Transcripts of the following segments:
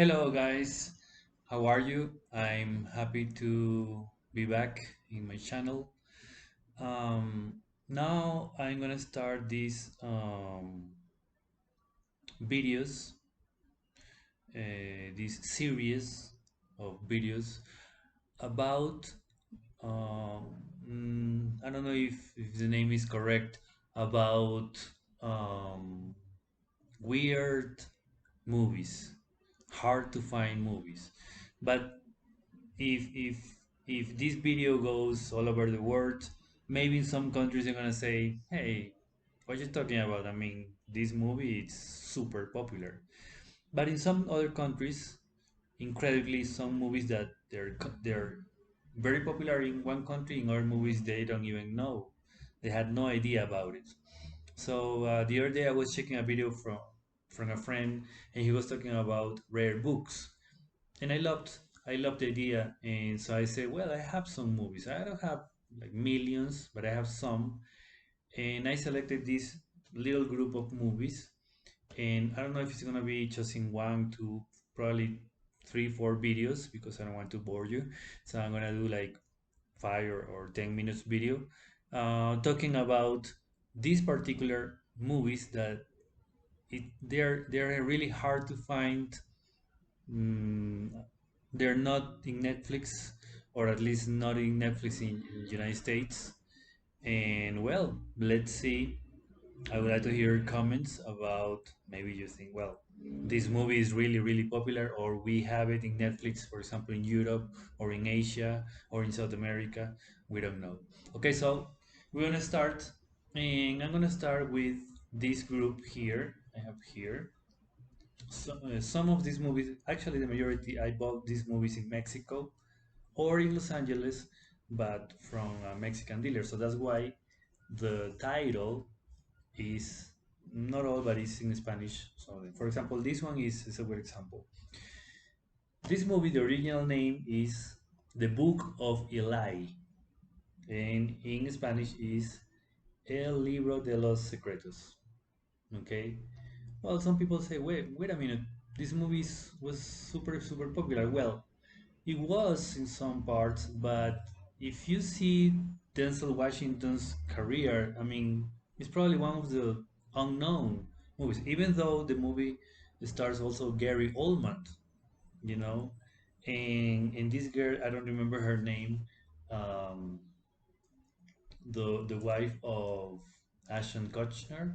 Hello, guys. How are you? I'm happy to be back in my channel. Now I'm gonna start these videos, this series of videos about I don't know if the name is correct, about um, weird movies, hard to find movies. But if this video goes all over the world, maybe in some countries they're gonna say, "Hey, what you talking about? I mean, this movie it's super popular." But in some other countries, incredibly, some movies that they're very popular in one country, in other movies they don't even know. They had no idea about it. So the other day I was checking a video from a friend, and he was talking about rare books, and I loved the idea, and so I said, well, I have some movies. I don't have like millions, but I have some, and I selected this little group of movies, and I don't know if it's gonna be just in one, two, probably three, four videos because I don't want to bore you. So I'm gonna do like 5 or 10 minutes video, talking about these particular movies that they're really hard to find. Mm, they're not in Netflix, or at least not in Netflix in United States. And well, let's see. I would like to hear comments about, maybe you think, well, this movie is really, really popular, or we have it in Netflix, for example, in Europe or in Asia or in South America. We don't know. Okay, so we're gonna start, and I'm gonna start with this group here. I have here. Some of these movies, actually the majority, I bought these movies in Mexico or in Los Angeles, but from a Mexican dealer. So that's why the title is not all, but it's in Spanish. So, for example, this one is a good example. This movie, the original name is The Book of Eli, and in Spanish is El Libro de los Secretos. Okay. Well, some people say, wait a minute. This movie was super, super popular. Well, it was in some parts, but if you see Denzel Washington's career, I mean, it's probably one of the unknown movies, even though the movie stars also Gary Oldman, you know, and this girl, I don't remember her name, um, the wife of Ashton Kutcher.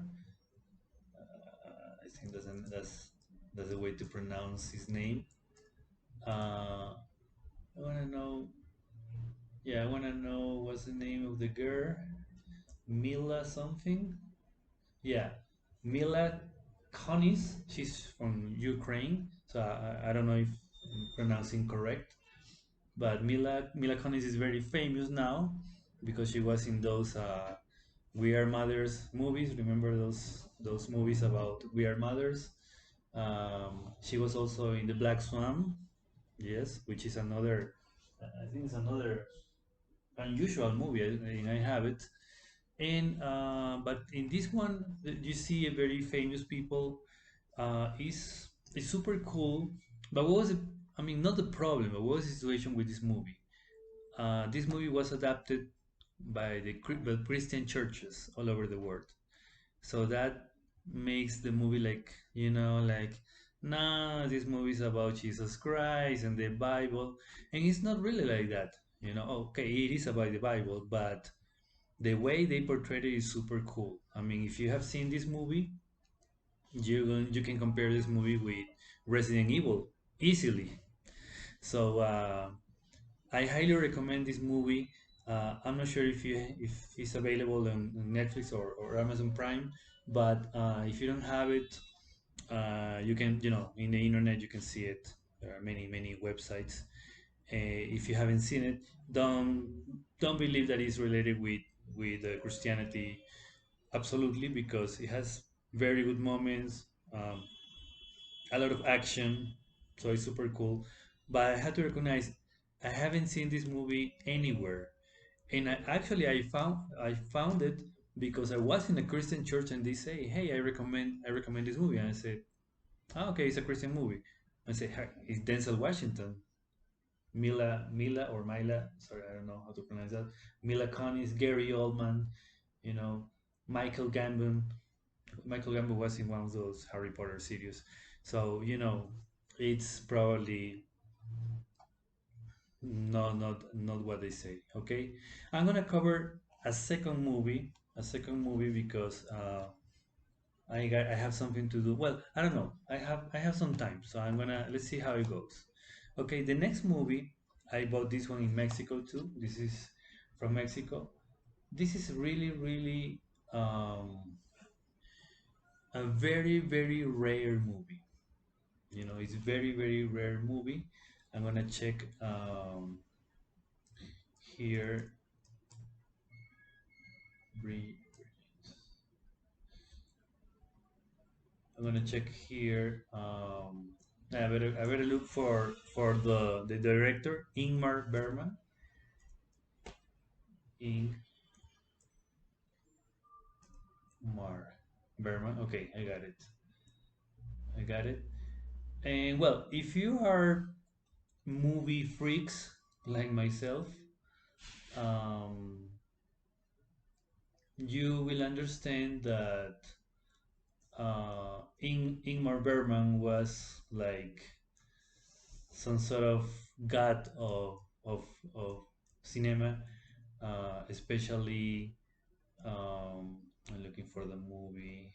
I think that's the way to pronounce his name. I wanna know. Yeah, I wanna know what's the name of the girl. Mila something. Yeah, Mila Kunis. She's from Ukraine, so I don't know if I'm pronouncing correct. But Mila Kunis is very famous now because she was in those We Are Mothers movies. Remember those movies about We Are Mothers? She was also in the Black Swan. Yes, which is another. I think it's another unusual movie, and I have it. And but in this one, you see a very famous people. It's super cool. But what was it? I mean, not the problem, but what was the situation with this movie? This movie was adapted by the Christian churches all over the world. So that makes the movie like, like, nah, this movie is about Jesus Christ and the Bible, and it's not really like that. Okay, it is about the Bible, but the way they portrayed it is super cool. I mean, if you have seen this movie, you can compare this movie with Resident Evil easily. So I highly recommend this movie. I'm not sure if it's available on Netflix or Amazon Prime, but if you don't have it, you can, in the internet you can see it. There are many websites. If you haven't seen it, don't believe that it's related with Christianity. Absolutely, because it has very good moments, a lot of action, so it's super cool. But I had to recognize I haven't seen this movie anywhere, and I found it because I was in a Christian church and they say, "Hey, I recommend this movie," and I said, "Ah, okay, it's a Christian movie." I say, "Hi, it's Denzel Washington. Mila or Mila, sorry, I don't know how to pronounce that. Mila Kunis, Gary Oldman, you know, Michael Gambon. Michael Gambon was in one of those Harry Potter series. So, it's probably not what they say. Okay, I'm gonna cover a second movie because I have something to do. Well, I don't know. I have some time, so let's see how it goes. Okay, the next movie I bought this one in Mexico too. This is from Mexico. This is really really um, a very very rare movie. It's very very rare movie. I'm gonna check here. Re- I'm gonna check here. I better look for the director Ingmar Bergman. Ingmar Bergman. Okay, I got it. I got it. And well, if you are movie freaks like myself, um, you will understand that Ingmar Bergman was like some sort of god of cinema, especially. I'm looking for the movie,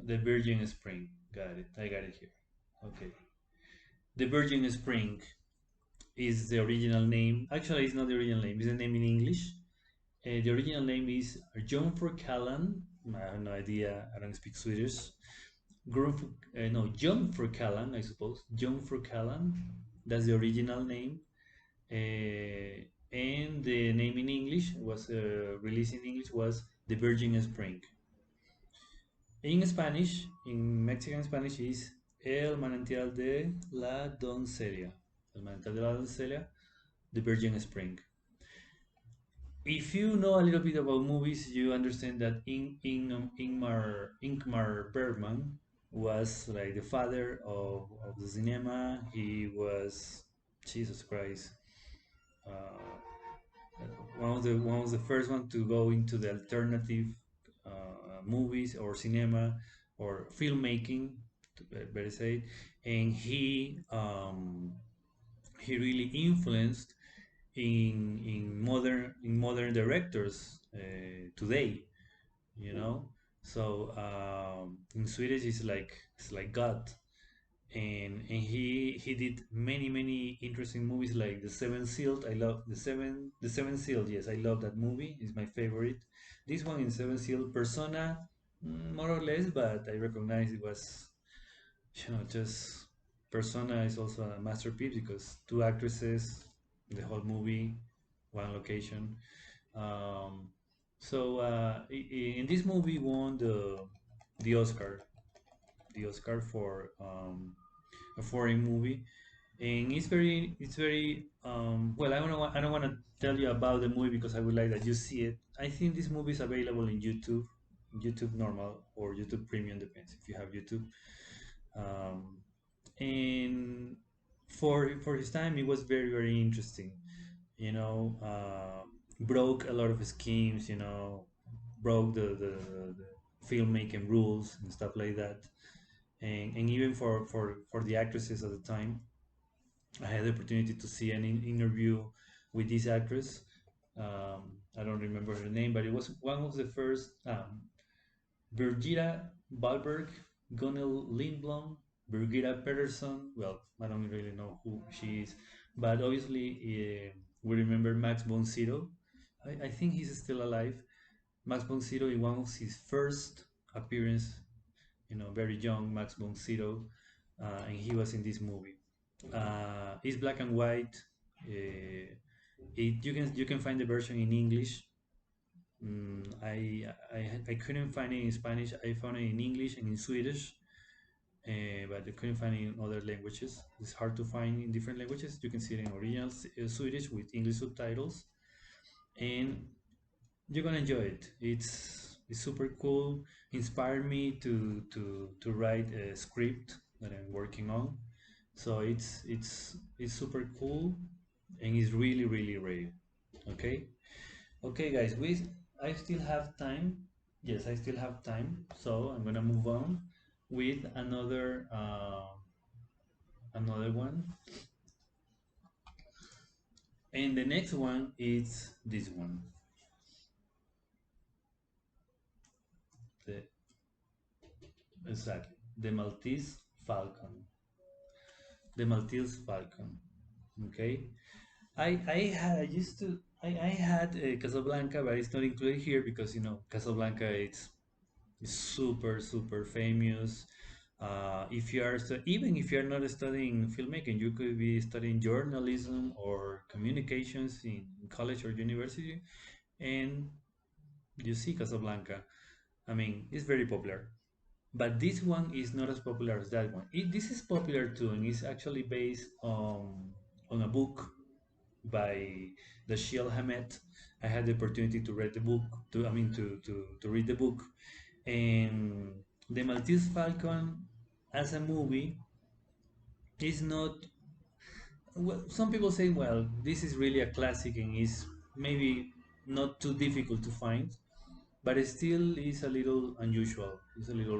The Virgin Spring. Got it. I got it here. Okay. The Virgin Spring is the original name. Actually, it's not the original name. It's the name in English. The original name is John Callan. I have no idea. I don't speak Swedish. No, John Callan, I suppose. John Callan. That's the original name. And the name in English was released in English was The Virgin Spring. In Spanish, in Mexican Spanish, is El Manantial de la Doncella. El Manantial de la Doncella, The Virgin Spring. If you know a little bit about movies, you understand that Ingmar Bergman was like the father of the cinema. He was, Jesus Christ, uh, one of the first one to go into the alternative movies or cinema or filmmaking, better say, and he really influenced in modern directors today. You know, so in Swedish it's like God, and he did many interesting movies like The Seven Sealed. I love the Seven Sealed. Yes, I love that movie. It's my favorite. This one in Seven Sealed, Persona, more or less, but I recognize it was, just Persona is also a masterpiece because two actresses, the whole movie, one location. Um, in this movie won the Oscar, for a foreign movie, and it's very well. I don't want to tell you about the movie because I would like that you see it. I think this movie is available in YouTube normal or YouTube Premium, depends if you have YouTube. Um, and for his time, it was very very interesting. Broke a lot of schemes. Broke the filmmaking rules and stuff like that. And even for the actresses at the time, I had the opportunity to see an interview with this actress. I don't remember her name, but it was one of the first. Birgitta Balberg, Gunnel Lindblom, Birgitta Pedersen. Well, I don't really know who she is, but obviously we remember Max von Sydow. I think he's still alive. Max von Sydow in one of his first appearance, very young Max von Sydow, and he was in this movie. It's black and white. You can find the version in English. I couldn't find it in Spanish. I found it in English and in Swedish, but I couldn't find it in other languages. It's hard to find in different languages. You can see it in original Swedish with English subtitles, and you're gonna enjoy it. It's super cool. Inspired me to write a script. that I'm working on. So it's super cool and it's really really rare. Okay, okay, guys. I still have time. Yes, I still have time. So I'm gonna move on with another one, and the next one is this one. The exactly the Maltese falcon. The Maltese falcon. Okay. I used to I had Casablanca, but it's not included here because Casablanca it's super super famous. If you are even if you are not studying filmmaking, you could be studying journalism or communications in college or university, and you see Casablanca. I mean, it's very popular. But this one is not as popular as that one. This is popular too, and it's actually based on a book by the Dashiell Hammett. I had the opportunity to read the book, to read the book, and the Maltese Falcon as a movie is not. Well, some people say, well, this is really a classic and is maybe not too difficult to find, but it still is a little unusual. It's a little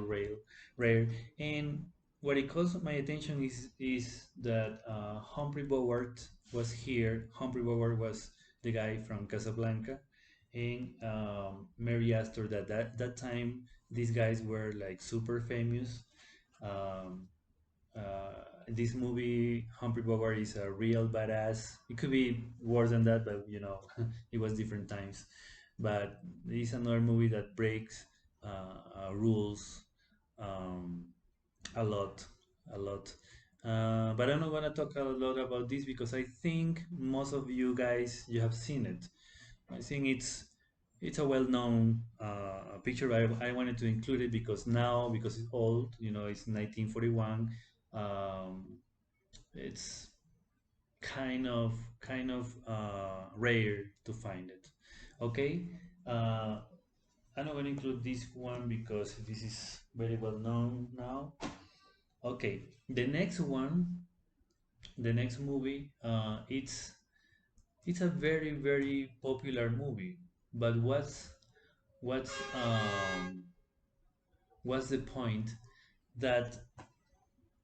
rare. And what it caught my attention is that Humphrey Bogart was here. Humphrey Bogart was the guy from Casablanca, and Mary Astor. That time, these guys were like super famous. Um, this movie, Humphrey Bogart is a real badass. It could be worse than that, but it was different times. But it's another movie that breaks rules um, a lot, a lot. But I'm not gonna talk a lot about this because I think most of you guys you have seen it. I think it's a well-known picture. I wanted to include it because now, because it's old, it's 1941. Um, it's kind of rare to find it. Okay, uh, I'm not going to include this one because this is very well known now. Okay, the next one, the next movie, it's a very very popular movie. But what's the point that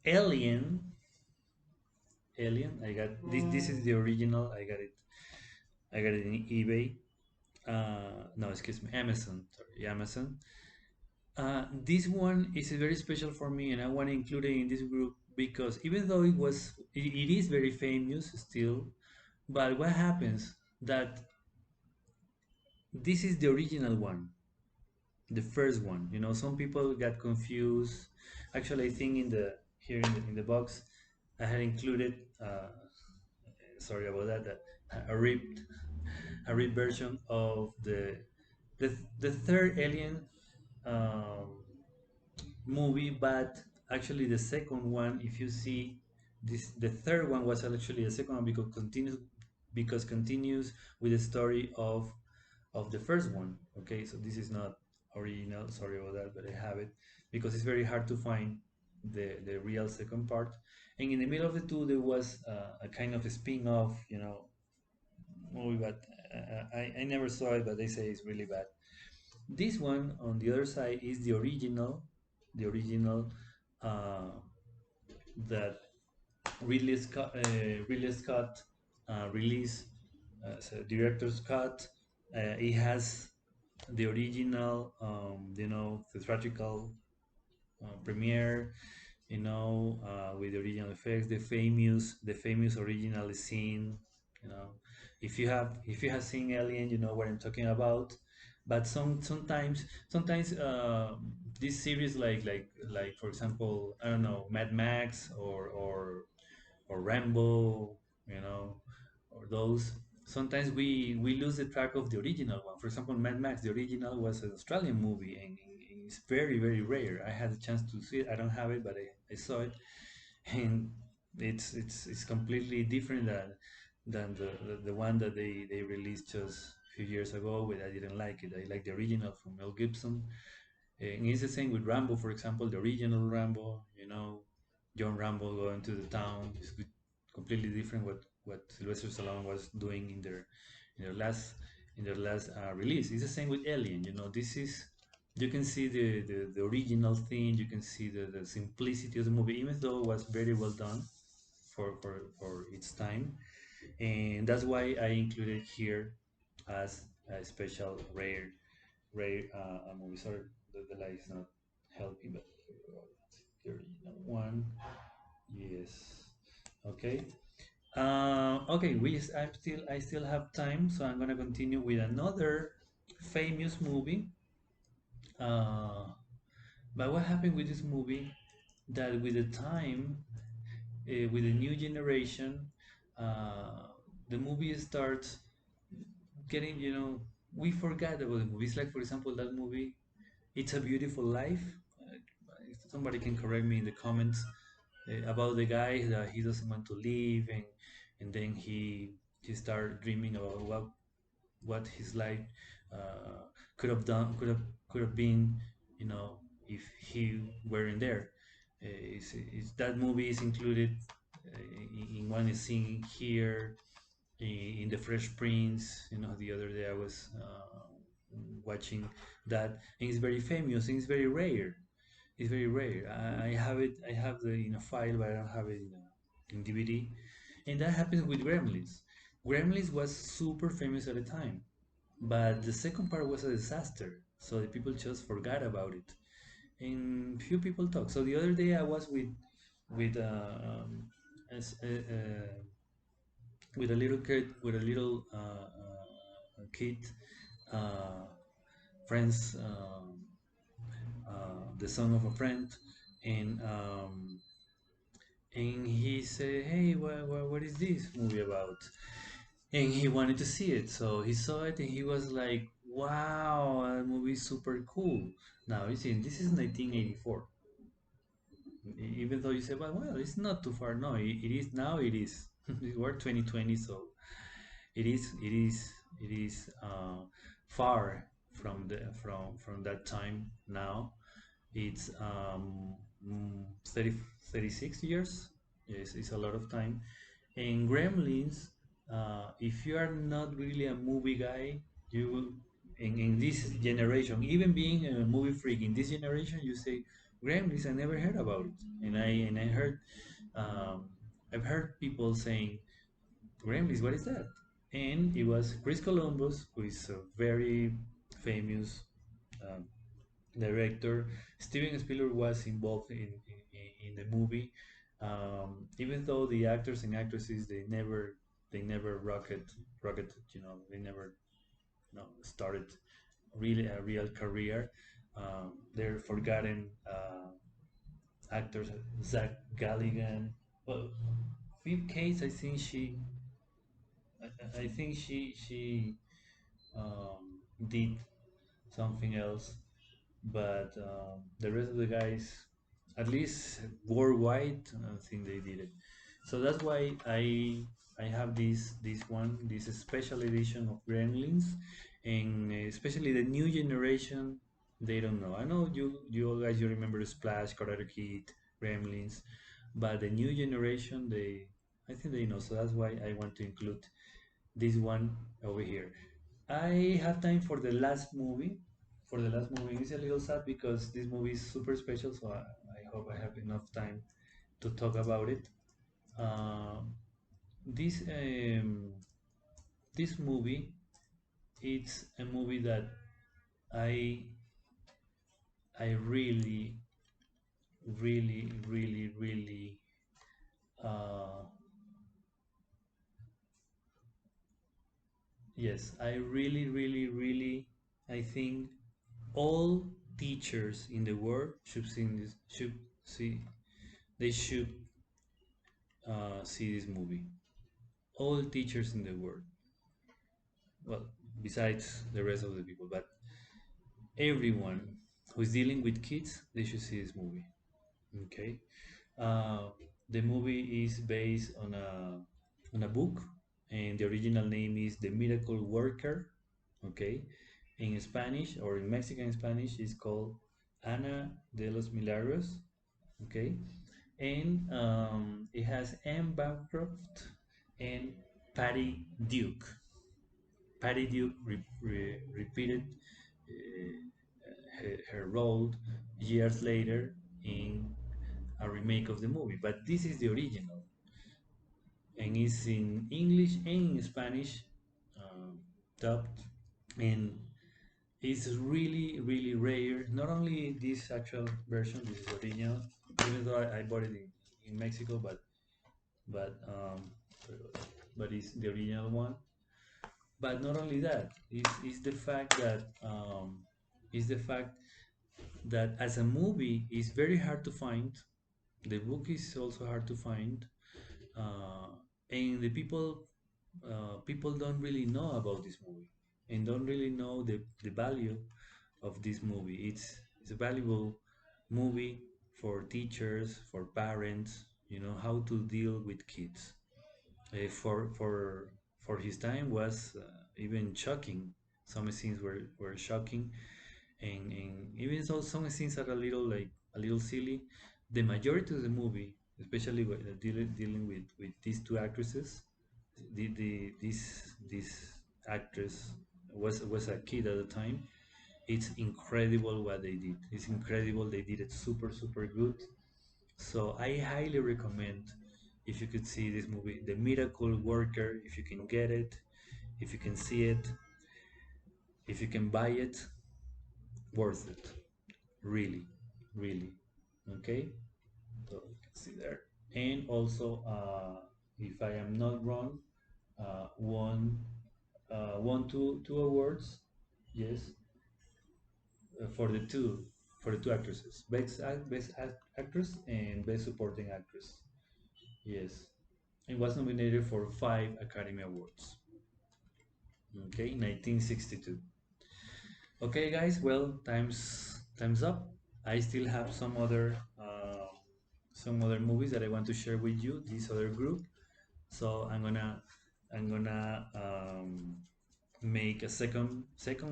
Alien Alien? I got this. This is the original. I got it in eBay. No, excuse me, Amazon. Sorry, Amazon. This one is very special for me, and I want to include it in this group because even though it is very famous still, but what happens that this is the original one, the first one. Some people got confused. Actually, I think in the here in the box, I had included. Sorry about that. That a ripped version of the third Alien um, movie, but actually the second one, if you see this, the third one was actually the second one because continues with the story of the first one. Okay, so this is not original. Sorry about that, but I have it because it's very hard to find the real second part. And in the middle of the two, there was a kind of a spin-off, movie, but I never saw it, but they say it's really bad. This one on the other side is the original uh, that Ridley Scott released as a director's cut. It has the original, theatrical premiere, with the original effects, the famous original scene. You know, if you have seen Alien, you know what I'm talking about. But sometimes this series like for example, I don't know, Mad Max or Rambo, you know, or those. Sometimes we lose the track of the original one. For example, Mad Max, the original was an Australian movie, and it's very very rare. I had a chance to see it. I don't have it, but I saw it, and it's completely different than the one that they released just a few years ago. But I didn't like it. I like the original from Mel Gibson, and it's the same with Rambo, for example, the original Rambo. John Rambo going to the town. It's completely different what Sylvester Stallone was doing in their last release. It's the same with Alien. You know, this is you can see the original thing. You can see the simplicity of the movie, even though it was very well done for its time, and that's why I included here as a special rare movie. Sorry, the light is not helping, but the original one. Yes. Okay. Okay. I still have time, so I'm gonna continue with another famous movie. Uh, but what happened with this movie? That with the time, with the new generation, uh, the movie starts getting. We forgot about the movie. It's like, for example, that movie. It's a Beautiful Life. If somebody can correct me in the comments about the guy that he doesn't want to leave, and then he started dreaming about what his life uh, could have been, if he weren't there. That movie is included in one scene here in the Fresh Prince. The other day I was watching that, and it's very famous and it's very rare. It's very rare. I have it. I have the in a file, but I don't have it in DVD. And that happens with Gremlins. Gremlins was super famous at the time, but the second part was a disaster. So the people just forgot about it, and few people talk. So the other day I was with as, with a little kid, kid, uh, friends, the son of a friend, and he said, "Hey, what is this movie about?" And he wanted to see it, so he saw it, and he was like, "Wow, that movie is super cool." Now you see, this is 1984. Even though you say, "Well, it's not too far." No, it is now. It is. We're 2020, so it is far from that time now. It's 30, 36 years. Yes, it's a lot of time. And Gremlins, if you are not really a movie guy, you in this generation, even being a movie freak in this generation, you say Gremlins. I never heard about it, and I heard um, I've heard people saying Gremlins. What is that? And it was Chris Columbus, who is a very famous um, director. Steven Spielberg was involved in the movie, even though the actors and actresses they never rocketed. They never started really a real career. They're forgotten actors. Zach Galligan. Well, Phoebe Cates, I think she did something else, but the rest of the guys, at least worldwide, I think they did it. So that's why I have this special edition of Gremlins, and especially the new generation. They don't know. I know you all guys, you remember Splash, Karate Kid, Gremlins, but the new generation, I think they know. So that's why I want to include this one over here. I have time for the last movie. For the last movie, it's a little sad because this movie is super special, so I hope I have enough time to talk about it. This this movie, it's a movie that I I really uh, yes, I really I think all teachers in the world should see this should see they should see this movie. All teachers in the world, well, besides the rest of the people, but everyone who's dealing with kids, they should see this movie. Okay, uh, the movie is based on a book, and the original name is The Miracle Worker. Okay, in Spanish or in Mexican Spanish, it's called Ana de los Milagros. Okay, and it has Anne Bancroft and Patty Duke. Patty Duke repeated her role years later in a remake of the movie, but this is the original, and it's in English and in Spanish, um, dubbed, and it's really really rare. Not only this actual version, this is original, even though I bought it in Mexico, but but it's the original one. But not only that, it's the fact that is the fact that as a movie it's very hard to find. The book is also hard to find, uh, and the people don't really know about this movie and don't really know the value of this movie. It's a valuable movie for teachers, for parents, how to deal with kids. For his time was even shocking. Some scenes were shocking, and even though some scenes are a little silly, the majority of the movie, especially dealing with these two actresses, this actress was a kid at the time. It's incredible what they did. It's incredible. They did it super super good. So I highly recommend, if you could see this movie, The Miracle Worker, if you can get it, if you can see it, if you can buy it, worth it. Really, really. Okay, so you can see there. And also, if I am not wrong, won two awards. Yes, for the two actresses, actress and best supporting actress. Yes, it was nominated for 5 Academy Awards. Okay, 1962. Okay, guys. Well, time's up. I still have some other movies that I want to share with you. This other group. So I'm gonna make a second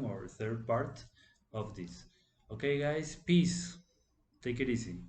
or third part of this. Okay, guys. Peace. Take it easy.